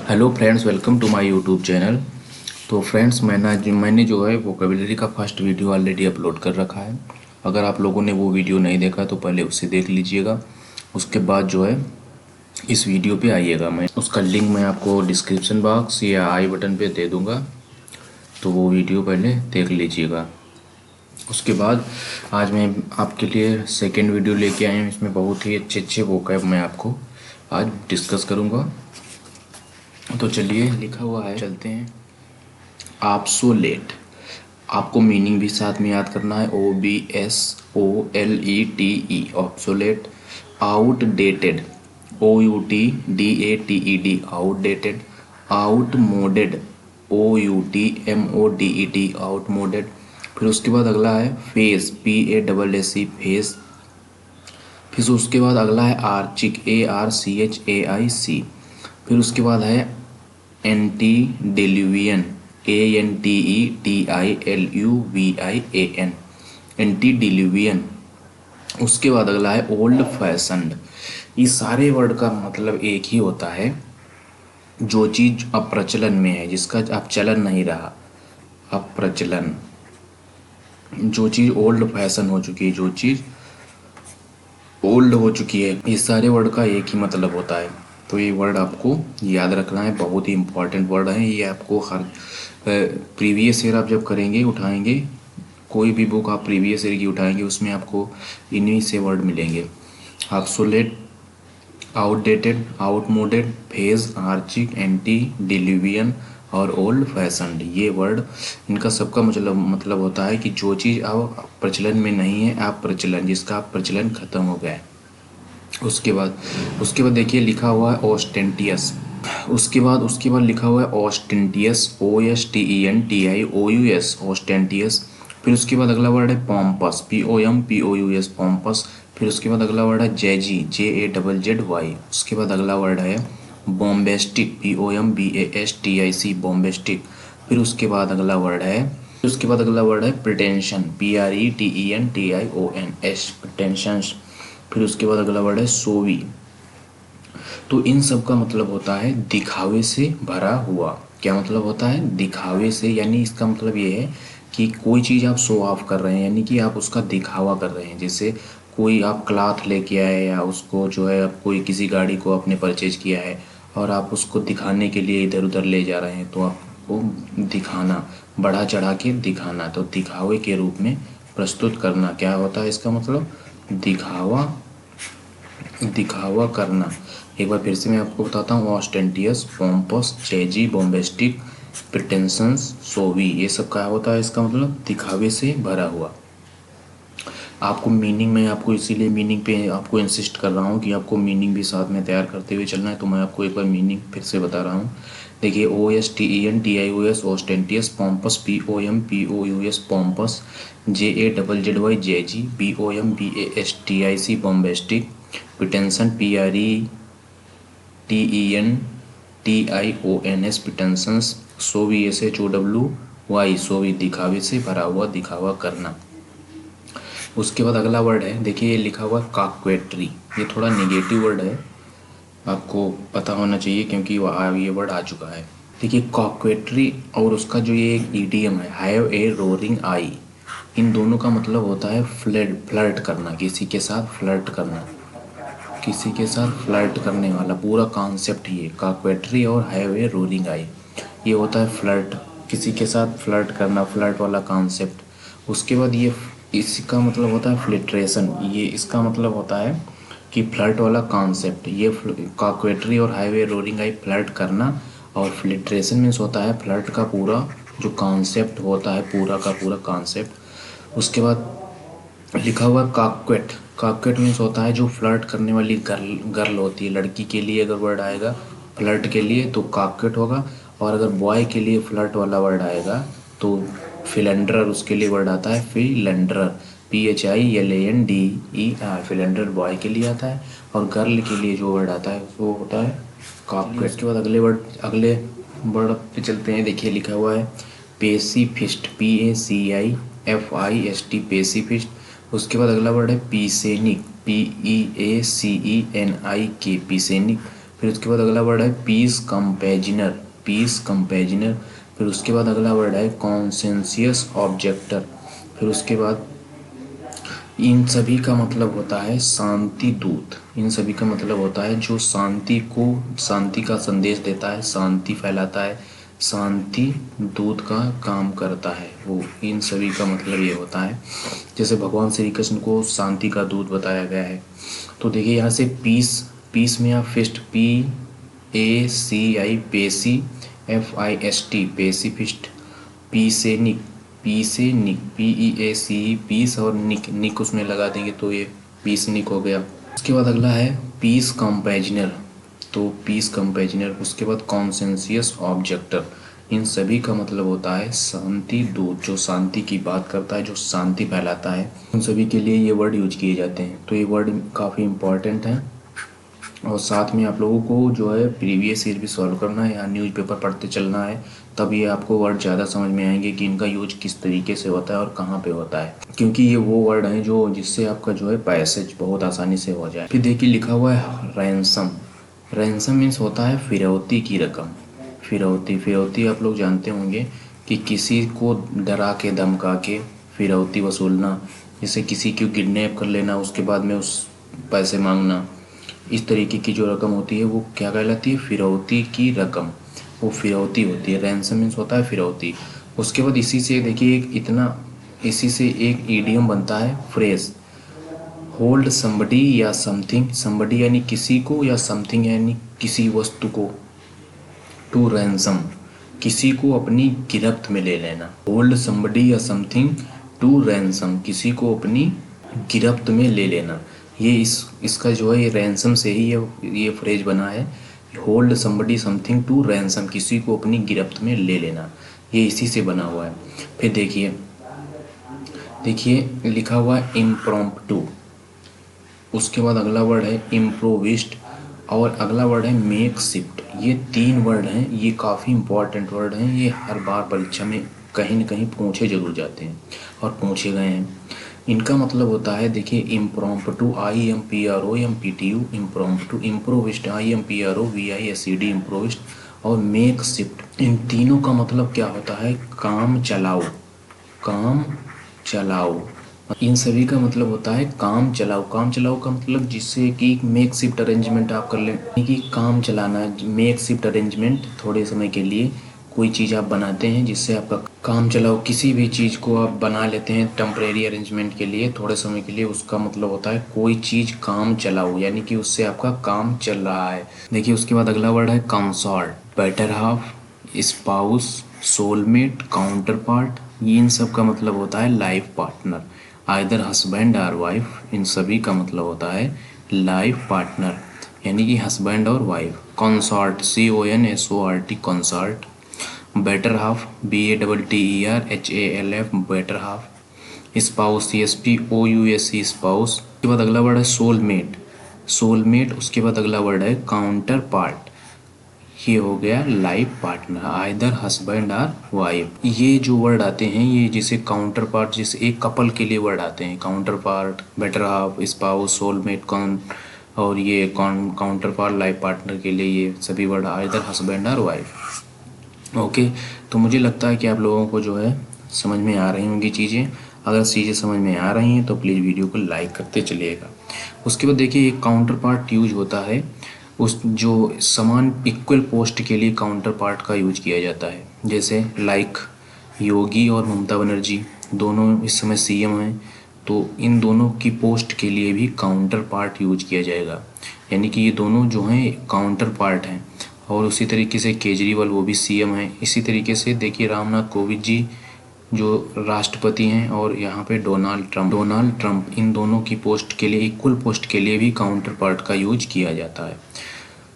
Hello friends, welcome to my YouTube channel. तो friends, मैंने जो है वोकेबलरी का फर्स्ट वीडियो ऑलरेडी अपलोड कर रखा है। अगर आप लोगों ने वो वीडियो नहीं देखा तो पहले उसे देख लीजिएगा। उसके बाद जो है इस वीडियो पे आइएगा। मैं उसका लिंक मैं आपको डिस्क्रिप्शन बॉक्स या आई बटन पे दे दूँगा, तो वो वीडियो पहले देख लीजिएगा। उसके बाद आज मैं आपके लिए सेकेंड वीडियो लेके आया हूँ। इसमें बहुत ही अच्छे अच्छे वोकैब मैं आपको आज डिस्कस करूँगा। तो चलिए, लिखा हुआ है, चलते हैं। ऑब्सोलेट, आपको मीनिंग भी साथ में याद करना है। OBSOLETE, obsolete. Outdated, OUTDATED, outdated. Outmoded, OUTMODED, outmoded. फिर उसके बाद अगला है फेस, PASSE, फेस। फिर उसके बाद अगला है आर्चिक, ARCHAIC। फिर उसके बाद है एंटी डिल्यूवियन, ANTEDILUVIAN, एंटी डिल्यूवियन। उसके बाद अगला है ओल्ड फैशन्ड। ये सारे वर्ड का मतलब एक ही होता है, जो चीज़ अब प्रचलन में है, जिसका अब चलन नहीं रहा, अब प्रचलन। जो चीज़ ओल्ड फैशन हो चुकी है, जो चीज़ ओल्ड हो चुकी है, ये सारे वर्ड का एक ही मतलब होता है। तो ये वर्ड आपको याद रखना है, बहुत ही इंपॉर्टेंट वर्ड है ये। आपको हर प्रीवियस ईयर आप जब करेंगे, उठाएंगे, कोई भी बुक आप प्रीवियस ईयर की उठाएंगे, उसमें आपको इन्हीं से वर्ड मिलेंगे। ऑब्सोलेट, आउटडेटेड, आउटमोडेड, फेज, आर्चिक, एंटी डिल्यूवियन और ओल्ड फैशन्ड। ये वर्ड, इनका सबका मतलब होता है कि जो चीज़ अब प्रचलन में नहीं है, आप प्रचलन, जिसका आप प्रचलन खत्म हो गया है। उसके बाद देखिए लिखा हुआ है ऑस्टेंटियस। उसके बाद लिखा हुआ है ऑस्टेंटियस, OSTENTIOUS, ऑस्टेंटियस। फिर उसके बाद अगला वर्ड है पॉम्पस, POMPOUS, पॉम्पस। फिर उसके बाद अगला वर्ड है जैजी, JAZZY। उसके बाद अगला वर्ड है बॉम्बेस्टिक, BOMBASTIC, बॉम्बेस्टिक। फिर उसके बाद अगला वर्ड है प्रिटेंशन, PRETENTIONS, प्रिटेंशंस। फिर उसके बाद अगला वर्ड है सोवी। तो इन सब का मतलब होता है दिखावे से भरा हुआ। क्या मतलब होता है? दिखावे से, यानी इसका मतलब ये है कि कोई चीज़ आप शो ऑफ कर रहे हैं, यानी कि आप उसका दिखावा कर रहे हैं। जैसे कोई आप क्लॉथ लेके आए, या उसको जो है कोई किसी गाड़ी को आपने परचेज किया है और आप उसको दिखाने के लिए इधर उधर ले जा रहे हैं, तो आपको दिखाना, बढ़ा चढ़ा के दिखाना, तो दिखावे के रूप में प्रस्तुत करना। क्या होता है इसका मतलब? दिखावा, दिखावा करना। एक बार फिर से मैं आपको बताता हूँ। ऑस्टेंटियस, पोम्पस, चेजी, बॉम्बेस्टिक, प्रिटेंशंस, सोवी, ये सब क्या होता है? इसका मतलब दिखावे से भरा हुआ। आपको मीनिंग, मैं आपको इसीलिए मीनिंग पे आपको इंसिस्ट कर रहा हूँ कि आपको मीनिंग भी साथ में तैयार करते हुए चलना है। तो मैं आपको एक बार मीनिंग फिर से बता रहा हूँ। देखिए, OSTENTIOUS, ostentatious, pompous, POMPOUS, pompous, JAZZY, jazzy, BOMBASTIC, bombastic, pretension, PRETENTIONS, pretensions, showy, SHOWY, showy, दिखावे से भरा हुआ, दिखावा करना। उसके बाद अगला वर्ड है, देखिए ये लिखा हुआ कॉक्वेट्री। ये थोड़ा नेगेटिव वर्ड है, आपको पता होना चाहिए, क्योंकि ये वर्ड आ चुका है। देखिए कॉक्वेट्री और उसका जो ये एक ईडियम है, हैव ए रोरिंग आई, इन दोनों का मतलब होता है फ्लर्ट करना, किसी के साथ फ्लर्ट करना, किसी के साथ फ्लर्ट करने वाला पूरा कॉन्सेप्ट। ये कॉक्वेट्री और हैव ए रोरिंग आई, ये होता है फ्लर्ट, किसी के साथ फ्लर्ट करना, फ्लर्ट वाला कॉन्सेप्ट। उसके बाद ये, इसका मतलब होता है फ्लिट्रेशन। ये इसका मतलब होता है कि फ्लर्ट वाला कॉन्सेप्ट। ये कॉक्वेट्री और have a roaring I, flirt करना, और फ्लिट्रेशन मीन्स होता है फ्लर्ट का पूरा जो कॉन्सेप्ट होता है, पूरा का पूरा कॉन्सेप्ट। उसके बाद लिखा हुआ काक्वेट। काक्वेट मीन्स होता है जो फ्लर्ट करने वाली गर्ल होती है, लड़की के लिए अगर वर्ड आएगा फ्लर्ट के लिए तो काक्वेट होगा, और अगर बॉय के लिए फ्लर्ट वाला वर्ड आएगा तो फिलेंडर, उसके लिए वर्ड आता है फिलेंडर, PHILANDER, फिलेंडर बॉय के लिए आता है, और गर्ल के लिए जो वर्ड आता है वो होता है काक्वेट। उसके बाद अगले वर्ड पे चलते हैं। देखिए लिखा हुआ है पेसिफिस्ट, PACIFIST, पेसिफिस्ट। उसके बाद अगला वर्ड है पीसेनिक, PEACENIK, पीसेनिक। फिर उसके बाद अगला वर्ड है पीस कंपेजिनर, पीस कंपेजिनर। फिर उसके बाद अगला वर्ड है कॉन्सेंसियस ऑब्जेक्टर। फिर उसके बाद इन सभी का मतलब होता है शांति दूत। इन सभी का मतलब होता है जो शांति का संदेश देता है, शांति फैलाता है, शांति दूत का काम करता है वो। इन सभी का मतलब ये होता है। जैसे भगवान श्री कृष्ण को शांति का दूत बताया गया है। तो देखिए यहाँ से पीस, पीस में आप fist, PACI, paci, FIST, pacifist, peacenik, peacenik, PEACE, peace, और निक, निक उसमें लगा देंगे तो ये पीसनिक हो गया। उसके बाद अगला है पीस कंपेजिनर, तो पीस कंपेजिनर। उसके बाद कॉन्सेंसियस ऑब्जेक्टर। इन सभी का मतलब होता है शांति दूत, जो शांति की बात करता है, जो शांति फैलाता है। उन सभी के लिए ये वर्ड यूज किए जाते हैं। तो ये वर्ड काफ़ी इम्पॉर्टेंट है। और साथ में आप लोगों को जो है प्रीवियस ईयर भी सॉल्व करना है या न्यूज़पेपर पढ़ते चलना है, तभी आपको वर्ड ज़्यादा समझ में आएंगे कि इनका यूज किस तरीके से होता है और कहाँ पे होता है, क्योंकि ये वो वर्ड हैं जो जिससे आपका जो है पैसेज बहुत आसानी से हो जाए। फिर देखिए लिखा हुआ है रैंसम। रैंसम मीन्स होता है फिरौती की रकम। फिरौती, फिरौती आप लोग जानते होंगे कि किसी को डरा के धमका के फिरौती वसूलना, जैसे किसी को किडनैप कर लेना, उसके बाद में उस पैसे मांगना, इस तरीके की जो रकम होती है वो क्या कहलाती है, फिरौती की रकम, वो फिरौती होती है। रैंसम मीन्स होता है फिरौती। उसके बाद इसी से देखिए इसी से एक ईडियम बनता है, फ्रेज, होल्ड समबडी या समथिंग, समबडी यानी किसी को, या समथिंग यानी किसी वस्तु को, टू रैंसम, किसी को अपनी गिरफ्त में ले लेना। होल्ड समबडी या समथिंग टू रैंसम, किसी को अपनी गिरफ्त में ले लेना। ये इसका जो है ये रैंसम से ही ये फ्रेज बना है, hold somebody something to ransom, किसी को अपनी गिरफ्त में ले लेना, ये इसी से बना हुआ है। फिर देखिए लिखा हुआ है इम्प्रॉम्प्टू। उसके बाद अगला वर्ड है इम्प्रोविस्ट, और अगला वर्ड है मेक शिफ्ट। ये 3 वर्ड हैं, ये काफ़ी इंपॉर्टेंट वर्ड हैं। ये हर बार परीक्षा में कहीं न कहीं पूछे जरूर जाते हैं और पूछे गए हैं। इनका मतलब होता है, देखिए इम्प्रॉम्प्टू, IMPROMPTU, इम्प्रॉम्प्टू, इम्प्रोविस्ट, IMPROVISED, इम्प्रोविस्ट, और मेक शिफ्ट। इन तीनों का मतलब क्या होता है, काम चलाओ, काम चलाओ। इन सभी का मतलब होता है काम चलाओ। काम चलाओ का मतलब जिससे कि मेक शिफ्ट अरेंजमेंट आप कर लें, कि काम चलाना, मेक शिफ्ट अरेंजमेंट, थोड़े समय के लिए कोई चीज़ आप बनाते हैं जिससे आपका काम चलाओ। किसी भी चीज़ को आप बना लेते हैं टेम्परेरी अरेंजमेंट के लिए, थोड़े समय के लिए, उसका मतलब होता है कोई चीज़ काम चलाओ, यानी कि उससे आपका काम चल रहा है। देखिए उसके बाद अगला वर्ड है consort, better half, spouse, soulmate, counterpart. इन सब का मतलब होता है लाइफ पार्टनर, आइदर हस्बैंड और वाइफ। इन सभी का मतलब होता है लाइफ पार्टनर, यानी कि हस्बैंड और wife. Consort, CONSORT, consort. Better half, BATTERHALF, better half. Spouse, SPOUSE, spouse. उसके बाद अगला वर्ड है सोलमेट, सोलमेट। उसके बाद अगला वर्ड है काउंटर पार्ट, ये हो गया लाइफ पार्टनर, आइदर हस्बैंड और वाइफ। ये जो वर्ड आते हैं ये जिसे काउंटर पार्ट, जिसे एक कपल के लिए वर्ड आते हैं, counter part, better half, spouse, soulmate, और ये काउंटर पार्ट लाइफ पार्टनर के लिए ये सभी वर्ड आइदर हस्बैंड और वाइफ। ओके, तो मुझे लगता है कि आप लोगों को जो है समझ में आ रही होंगी चीज़ें। अगर चीज़ें समझ में आ रही हैं तो प्लीज़ वीडियो को लाइक करते चलिएगा। उसके बाद देखिए एक काउंटर पार्ट यूज होता है, उस जो समान इक्वल पोस्ट के लिए काउंटर पार्ट का यूज किया जाता है। जैसे लाइक योगी और ममता बनर्जी दोनों इस समय CM हैं, तो इन दोनों की पोस्ट के लिए भी काउंटर पार्ट यूज किया जाएगा, यानी कि ये दोनों जो हैं काउंटर पार्ट हैं। और उसी तरीके से केजरीवाल, वो भी CM हैं। इसी तरीके से देखिए रामनाथ कोविंद जी जो राष्ट्रपति हैं, और यहाँ पे डोनाल्ड ट्रंप, इन दोनों की पोस्ट के लिए, इक्वल पोस्ट के लिए भी काउंटर पार्ट का यूज किया जाता है।